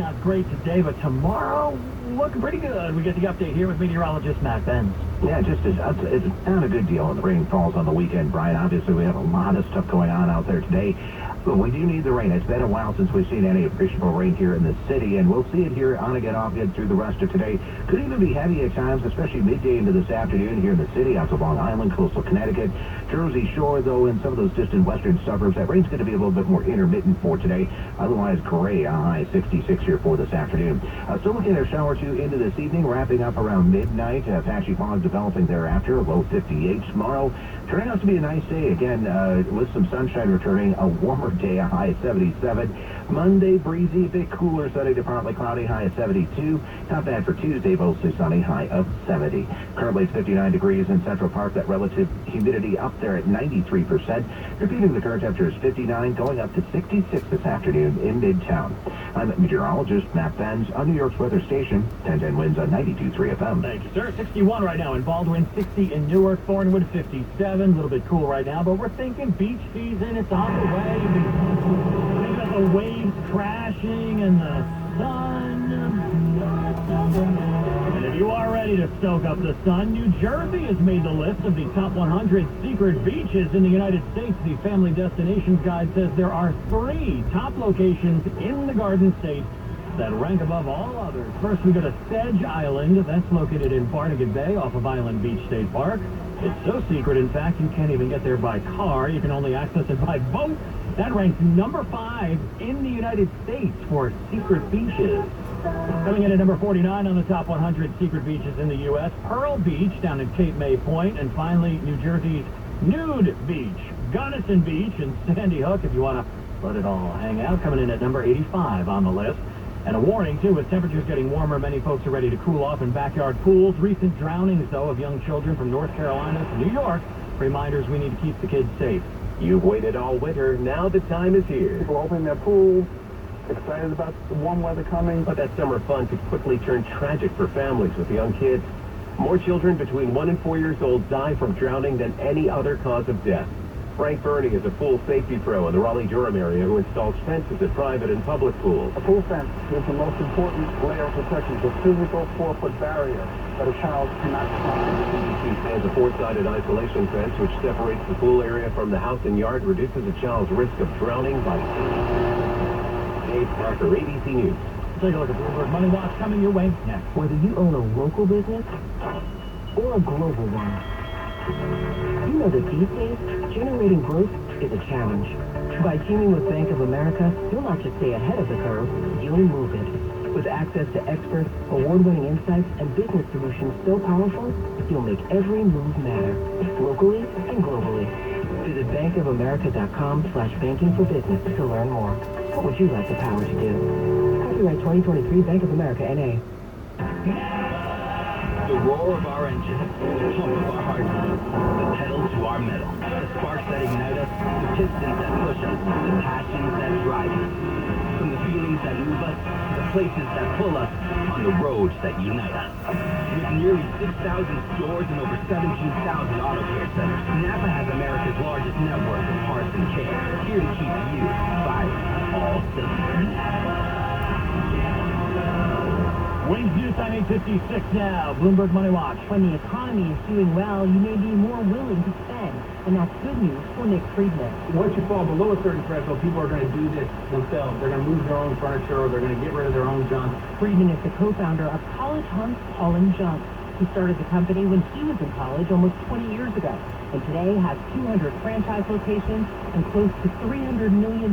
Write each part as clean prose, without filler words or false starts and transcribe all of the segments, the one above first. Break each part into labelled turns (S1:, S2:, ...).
S1: not great today, but tomorrow, looking pretty good. We get the update here with meteorologist Matt Benz.
S2: Yeah, it's not a good deal when the rain falls on the weekend, Brian. Obviously, we have a lot of stuff going on out there today. But we do need the rain. It's been a while since we've seen any appreciable rain here in the city, and we'll see it here on again, off again through the rest of today. Could even be heavy at times, especially midday into this afternoon here in the city, out to Long Island, coastal Connecticut, Jersey Shore, though, in some of those distant western suburbs. That rain's going to be a little bit more intermittent for today. Otherwise, gray, a high 66 here for this afternoon. Still looking at a shower or two into this evening, wrapping up around midnight. Patchy fog developing thereafter, low 58 tomorrow. Turning out to be a nice day again, with some sunshine returning, a warmer day, a high of 77. Monday, breezy, a bit cooler, sunny to partly cloudy, high of 72. Not bad for Tuesday, mostly sunny, high of 70. Currently it's 59 degrees in Central Park. That relative humidity up there at 93%. Repeating, the current temperature is 59, going up to 66 this afternoon in Midtown. I'm meteorologist Matt Benz on New York's weather station, 1010 winds on 92.3 FM.
S1: Thank you, sir. 61 right now in Baldwin, 60 in Newark, Thornwood, 57. A little bit cool right now, but we're thinking beach season. It's on the way. Think about the waves crashing and the sun. And if you are ready to soak up the sun, New Jersey has made the list of the top 100 secret beaches in the United States. The Family Destinations Guide says there are 3 top locations in the Garden State that rank above all others. First, we go to Sedge Island. That's located in Barnegat Bay off of Island Beach State Park. It's so secret, in fact, you can't even get there by car. You can only access it by boat. That ranks number 5 in the United States for secret beaches. Coming in at number 49 on the top 100 secret beaches in the U.S., Pearl Beach down at Cape May Point, and finally, New Jersey's Nude Beach, Gunnison Beach, and Sandy Hook, if you want to let it all hang out. Coming in at number 85 on the list. And a warning, too, with temperatures getting warmer, many folks are ready to cool off in backyard pools. Recent drownings, though, of young children from North Carolina to New York. Reminders we need to keep the kids safe.
S3: You've waited all winter. Now the time is here.
S4: People opening their pools, excited about the warm weather coming.
S3: But that summer fun could quickly turn tragic for families with young kids. More children between 1 and 4 years old die from drowning than any other cause of death. Frank Burney is a pool safety pro in the Raleigh-Durham area who installs fences at private and public pools.
S4: A pool fence is the most important layer of protection, the physical 4-foot barrier that a child cannot climb.
S3: He stands a 4-sided isolation fence which separates the pool area from the house and yard, reduces a child's risk of drowning by Dave Parker, ABC News.
S1: Take a look at Bloomberg Money Watch coming your way next.
S5: Whether you own a local business or a global one, you know that these days, generating growth is a challenge. By teaming with Bank of America, you'll not just stay ahead of the curve, you'll move it. With access to experts, award-winning insights, and business solutions so powerful, you'll make every move matter, locally and globally. Visit bankofamerica.com/banking for business to learn more. What would you like the power to do? Copyright 2023 Bank of America, N.A.
S6: The roar of our engine, the pump of our heart, the pedal to our metal, the sparks that ignite us, the pistons that push us, the passions that drive us. From the feelings that move us, to the places that pull us, on the roads that unite us. With nearly 6,000 stores and over 17,000 auto care centers, Napa has America's largest network of parts and care, here to keep you firing all cylinders.
S1: Wings News time 8:56 now. Bloomberg Money Watch.
S5: When the economy is doing well, you may be more willing to spend. And that's good news for Nick Friedman.
S7: Once you fall below a certain threshold, people are going to do this themselves. They're going to move their own furniture, or they're going to get rid of their own junk.
S5: Friedman is the co-founder of College Hunts Haul and Junk. He started the company when he was in college almost 20 years ago, and today has 200 franchise locations and close to $300 million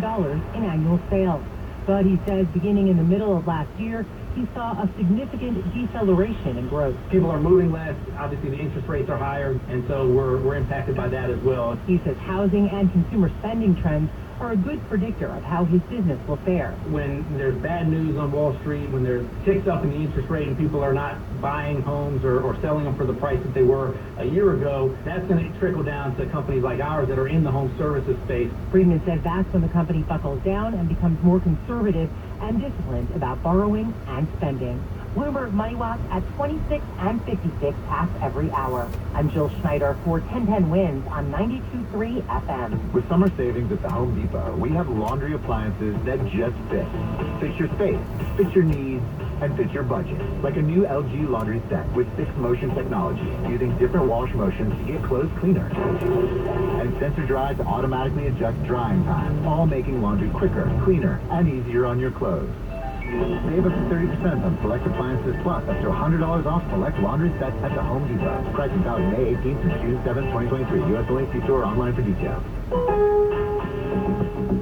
S5: in annual sales. But he says beginning in the middle of last year, he saw a significant deceleration in growth.
S7: People are moving less. Obviously, the interest rates are higher, and so we're impacted by that as well.
S5: He says housing and consumer spending trends are a good predictor of how his business will fare.
S7: When there's bad news on Wall Street, when there's ticks up in the interest rate and people are not buying homes or selling them for the price that they were a year ago, that's going to trickle down to companies like ours that are in the home services space.
S5: Friedman says that's when the company buckles down and becomes more conservative and disciplined about borrowing and spending. Bloomberg Money Watch at 26 and 56 past every hour. I'm Jill Schneider for 1010 Wins on 92.3 FM.
S8: With summer savings at the Home Depot, we have laundry appliances that just fit. Fit your space, fit your needs, and fit your budget. Like a new LG laundry set with 6-motion technology, using different wash motions to get clothes cleaner. And sensor dry to automatically adjust drying time, all making laundry quicker, cleaner, and easier on your clothes. Save up to 30% on select appliances plus up to $100 off select laundry sets at the Home Depot. Pricing valid May 18th through June 7th, 2023. U.S. only. See store or online for details.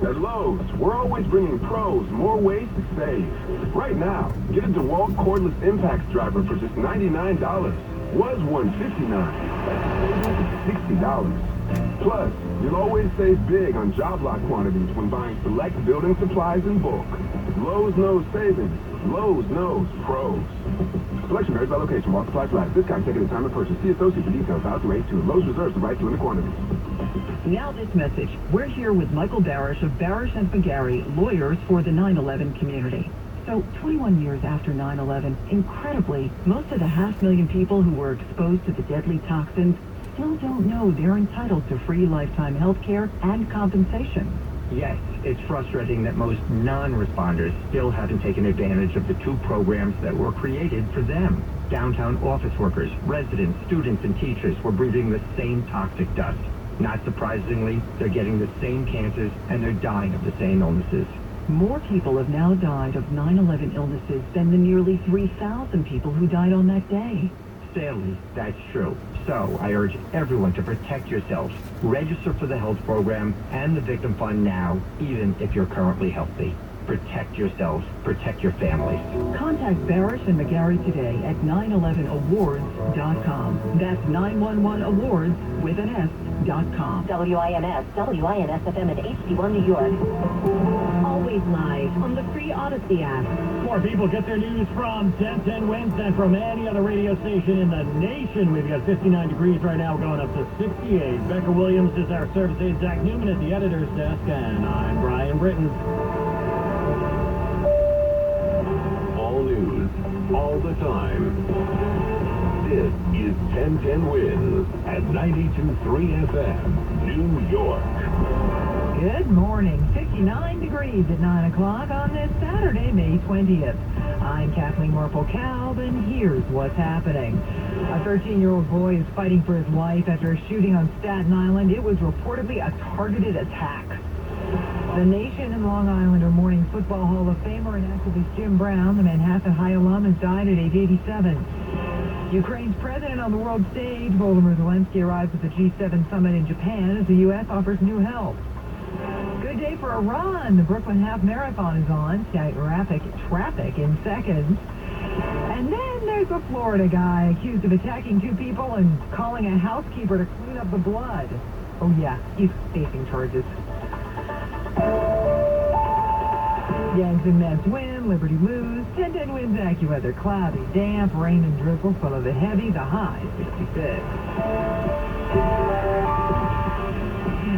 S9: At Lowe's, we're always bringing pros more ways to save. Right now, get a DeWalt cordless impact driver for just $99. Was $159. That's $60. Plus, you'll always save big on job lot quantities when buying select building supplies in bulk. Lowe's knows savings. Lowe's knows pros. Selection varies by location. While supplies last. Discount taken at time of purchase. See associate for details. Out to 82. Lowe's reserves the right to limit quantities.
S5: Now this message. We're here with Michael Barish of Barish and McGarry, lawyers for the 9/11 community. So 21 years after 9/11, incredibly, most of the 500,000 people who were exposed to the deadly toxins still don't know they're entitled to free lifetime health care and compensation.
S6: Yes, it's frustrating that most non-responders still haven't taken advantage of the 2 programs that were created for them. Downtown office workers, residents, students, and teachers were breathing the same toxic dust. Not surprisingly, they're getting the same cancers and they're dying of the same illnesses.
S5: More people have now died of 9/11 illnesses than the nearly 3,000 people who died on that day.
S6: Sadly, that's true. So, I urge everyone to protect yourselves. Register for the health program and the victim fund now, even if you're currently healthy. Protect yourselves. Protect your families.
S5: Contact Barish and McGarry today at 911awards.com. That's 911awards with an S.com.
S10: WINS FM in HD1 New York.
S5: Always live on the free Odyssey app.
S1: More people get their news from 1010 Wins than from any other radio station in the nation. We've got 59 degrees right now, going up to 68. Becca Williams is our service aide. Zach Newman at the editor's desk, and I'm Brian Britton.
S3: All news, all the time. This is 1010 Wins at 92.3 FM, New York.
S5: Good morning. 59 degrees at 9 o'clock on this Saturday, May 20th. I'm Kathleen Marple-Kalb, and here's what's happening. A 13-year-old boy is fighting for his life after a shooting on Staten Island. It was reportedly a targeted attack. The Nation and Long Island are mourning Football Hall of Famer and activist Jim Brown. The Manhattan High alum has died at age 87. Ukraine's president on the world stage. Volodymyr Zelensky arrives at the G7 summit in Japan as the U.S. offers new help. Good day for Iran. The Brooklyn Half Marathon is on. Traffic in seconds. And then there's a Florida guy accused of attacking 2 people and calling a housekeeper to clean up the blood. Oh yeah, he's facing charges. Yanks and Mets win, Liberty lose, 10-10 Wins AccuWeather, cloudy, damp, rain and drizzle, full of the heavy, the high, 66.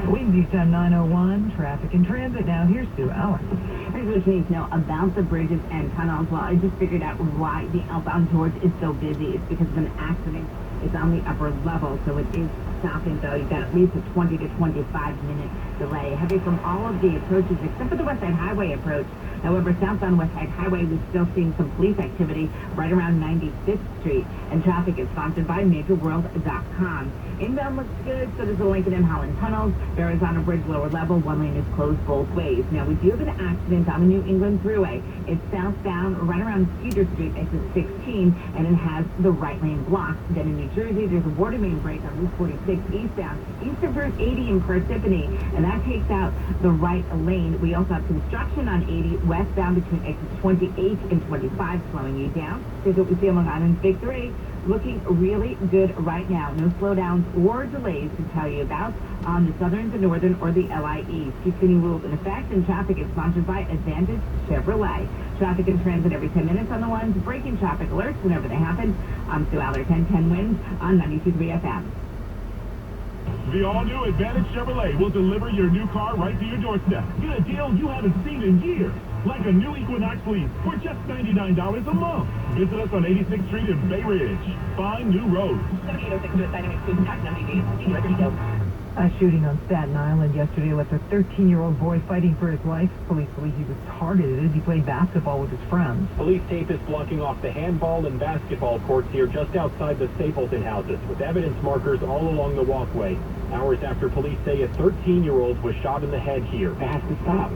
S5: Winds east on 901, traffic and transit now. Here's Sue Allen.
S10: Here's what you need to know about the bridges and tunnels. Well, I just figured out why the outbound George is so busy. It's because of an accident. It's on the upper level, so it is stopping, though. You've got at least a 20 to 25-minute delay. Heavy from all of the approaches, except for the West Side Highway approach. However, southbound West Side Highway, we're still seeing some police activity right around 95th Street. And traffic is sponsored by MajorWorld.com. Inbound looks good, so does the Lincoln and Holland tunnels. Verrazano Bridge lower level, one lane is closed both ways. Now, we do have an accident on the New England Thruway. It's southbound right around Cedar Street, exit 16, and it has the right lane blocked. Then in New Jersey, there's a water main break on Route 46 eastbound, east of Route 80 in Parsippany, and that takes out the right lane. We also have construction on 80 westbound between exits 28 and 25, slowing you down. Here's what we see on Long Island's Big 3. Looking really good right now. No slowdowns or delays to tell you about on the southern, the northern, or the LIE. Keep spinning rules in effect, and traffic is sponsored by Advantage Chevrolet. Traffic and transit every 10 minutes on the ones, breaking traffic alerts whenever they happen. I'm Sue Aller, 1010 Wins on 92.3 FM.
S9: The all-new Advantage Chevrolet will deliver your new car right to your doorstep. Get a deal you haven't seen in years, like a new Equinox lease for just $99 a month. Visit us on 86th Street in Bay Ridge. Find new roads.
S5: 7806 US Dynamic Food Tax MDD. See dealer for details. A shooting on Staten Island yesterday left a 13-year-old boy fighting for his life. Police believe he was targeted as he played basketball with his friends.
S7: Police tape is blocking off the handball and basketball courts here just outside the Stapleton houses, with evidence markers all along the walkway. Hours after police say a 13-year-old was shot in the head here.
S11: It has to stop.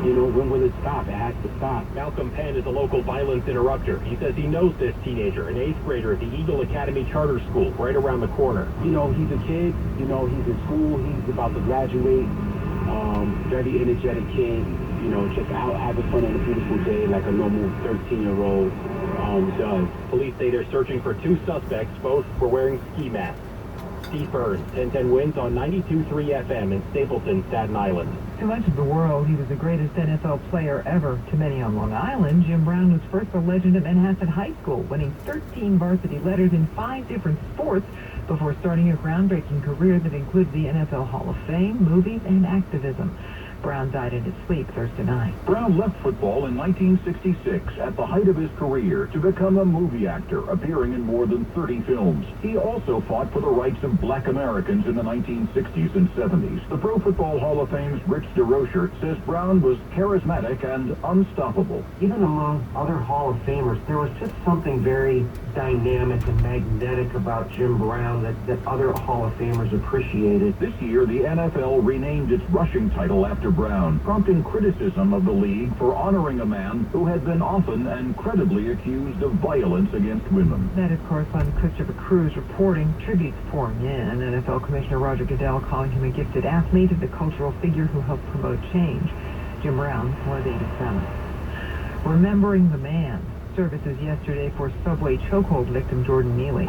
S11: You know, when will it stop? It has to stop.
S7: Malcolm Penn is a local violence interrupter. He says he knows this teenager, an 8th grader at the Eagle Academy Charter School, right around the corner.
S11: You know, he's a kid. You know, he's in school. He's about to graduate. Very energetic kid. You know, just out having fun on a beautiful day like a normal 13-year-old does.
S7: Police say they're searching for 2 suspects. Both were wearing ski masks. Steve Burns, 1010 wins on 92.3 FM in Stapleton, Staten Island.
S5: To much of the world, he was the greatest NFL player ever. To many on Long Island, Jim Brown was first a legend at Manhasset High School, winning 13 varsity letters in 5 different sports before starting a groundbreaking career that included the NFL Hall of Fame, movies, and activism. Brown died in his sleep Thursday night.
S12: Brown left football in 1966 at the height of his career to become a movie actor, appearing in more than 30 films. He also fought for the rights of black Americans in the 1960s and 70s. The Pro Football Hall of Fame's Rich DeRocher says Brown was charismatic and unstoppable.
S11: Even among other Hall of Famers, there was just something very dynamic and magnetic about Jim Brown that other Hall of Famers appreciated.
S12: This year, the NFL renamed its rushing title after Brown, prompting criticism of the league for honoring a man who had been often and credibly accused of violence against women.
S5: That is correspondent Christopher Cruz reporting. Tributes pouring in. NFL Commissioner Roger Goodell calling him a gifted athlete and a cultural figure who helped promote change. Jim Brown was 87. Remembering the man. Services yesterday for subway chokehold victim Jordan Neely.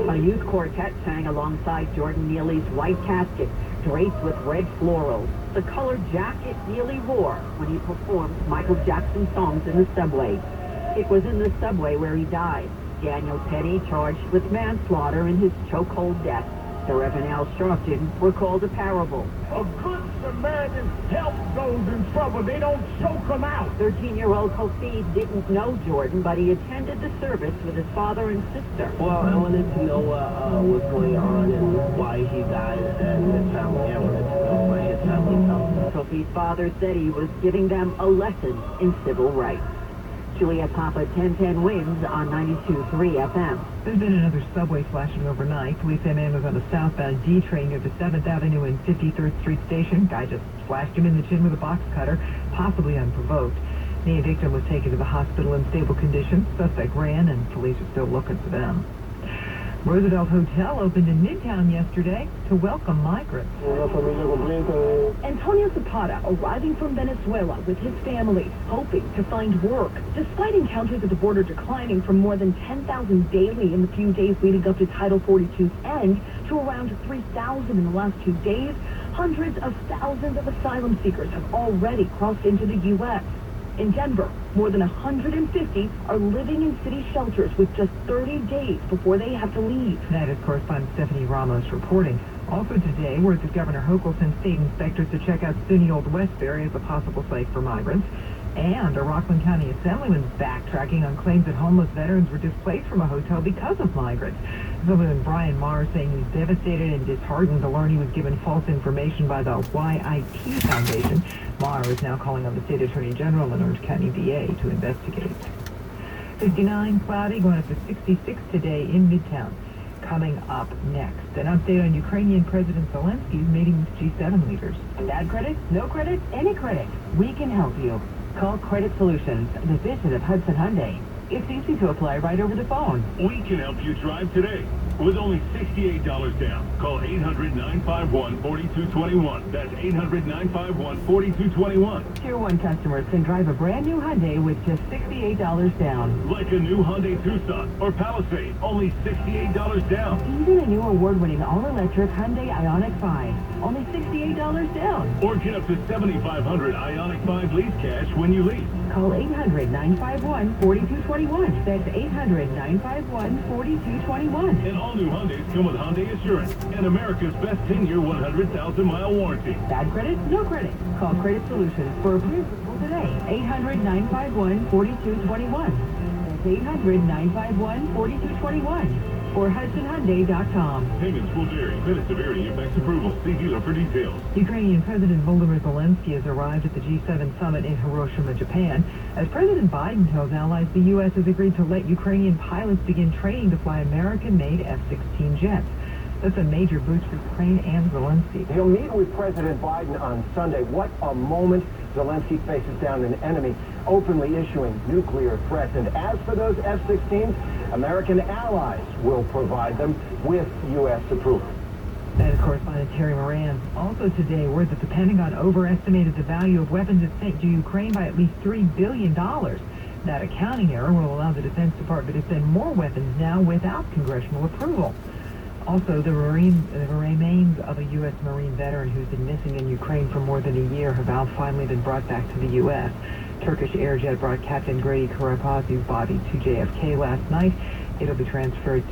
S13: A youth quartet sang alongside Jordan Neely's white casket, draped with red florals, the colored jacket Neely wore when he performed Michael Jackson songs in the subway. It was in the subway where he died. Daniel Petty charged with manslaughter in his chokehold death. The Reverend Al Sharpton recalled a parable.
S14: A good Samaritan helps those in trouble. They don't choke them out.
S13: 13-year-old Kofi didn't know Jordan, but he attended the service with his father and sister.
S11: Well, I wanted to know what was going on and why he died and his family. I wanted to know why his family felt.
S13: Kofi's father said he was giving them a lesson in civil rights. Juliet Papa, 1010 wins on 92.3 FM.
S5: There's been another subway flashing overnight. Police say a man was on a southbound D train near the 7th Avenue and 53rd Street station. Guy just slashed him in the chin with a box cutter, possibly unprovoked. The victim was taken to the hospital in stable condition. Suspect ran, and police are still looking for them. Roosevelt Hotel opened in Midtown yesterday to welcome migrants.
S15: Antonio Zapata arriving from Venezuela with his family, hoping to find work. Despite encounters at the border declining from more than 10,000 daily in the few days leading up to Title 42's end to around 3,000 in the last 2 days, hundreds of thousands of asylum seekers have already crossed into the U.S. In Denver, more than 150 are living in city shelters with just 30 days before they have to leave.
S5: That is correspondent Stephanie Ramos reporting. Also today, word that Governor Hochul sent state inspectors to check out SUNY Old Westbury as a possible site for migrants. And a Rockland County Assemblyman backtracking on claims that homeless veterans were displaced from a hotel because of migrants. Assemblyman Brian Marr saying he's devastated and disheartened to learn he was given false information by the YIT Foundation. Marr is now calling on the state attorney general and Orange County DA to investigate. 59 cloudy, going up to 66 today in Midtown. Coming up next, an update on Ukrainian President Zelensky's meeting with G7 leaders.
S13: Bad credit? No credit? Any credit? We can help you. Call Credit Solutions, division of Hudson Hyundai. It's easy to apply right over the phone.
S9: We can help you drive today with only $68 down. Call 800-951-4221. That's 800-951-4221.
S13: Tier 1 customers can drive a brand new Hyundai with just $68 down.
S9: Like a new Hyundai Tucson or Palisade, only $68 down.
S13: Even a new award-winning all-electric Hyundai Ioniq 5, only $68 down.
S9: Or get up to $7,500 Ioniq 5 lease cash when you lease.
S13: Call 800-951-4221. That's 800-951-4221.
S9: And all All new Hyundais come with Hyundai Assurance and America's best 10-year, 100,000-mile warranty.
S5: Bad credit? No credit. Call Credit Solutions for a pre-approval today. 800-951-4221. That's 800-951-4221. Or HudsonHyundai.com.
S9: Payments will vary. Credit severity affects approval. See dealer for details.
S5: Ukrainian President Volodymyr Zelensky has arrived at the G7 summit in Hiroshima, Japan. As President Biden tells allies, the U.S. has agreed to let Ukrainian pilots begin training to fly American-made F-16 jets. That's a major boost for Ukraine and Zelensky.
S16: He'll meet with President Biden on Sunday. What a moment. Zelensky faces down an enemy openly issuing nuclear threats. And as for those F-16s, American allies will provide them with U.S. approval.
S5: That is correspondent Terry Moran. Also today, word that the Pentagon overestimated the value of weapons it sent to Ukraine by at least $3 billion. That accounting error will allow the Defense Department to send more weapons now without congressional approval. Also, the remains of a U.S. Marine veteran who's been missing in Ukraine for more than a year have now finally been brought back to the U.S. Turkish Airjet brought Captain Grady Karapazi's body to JFK last night. It'll be transferred to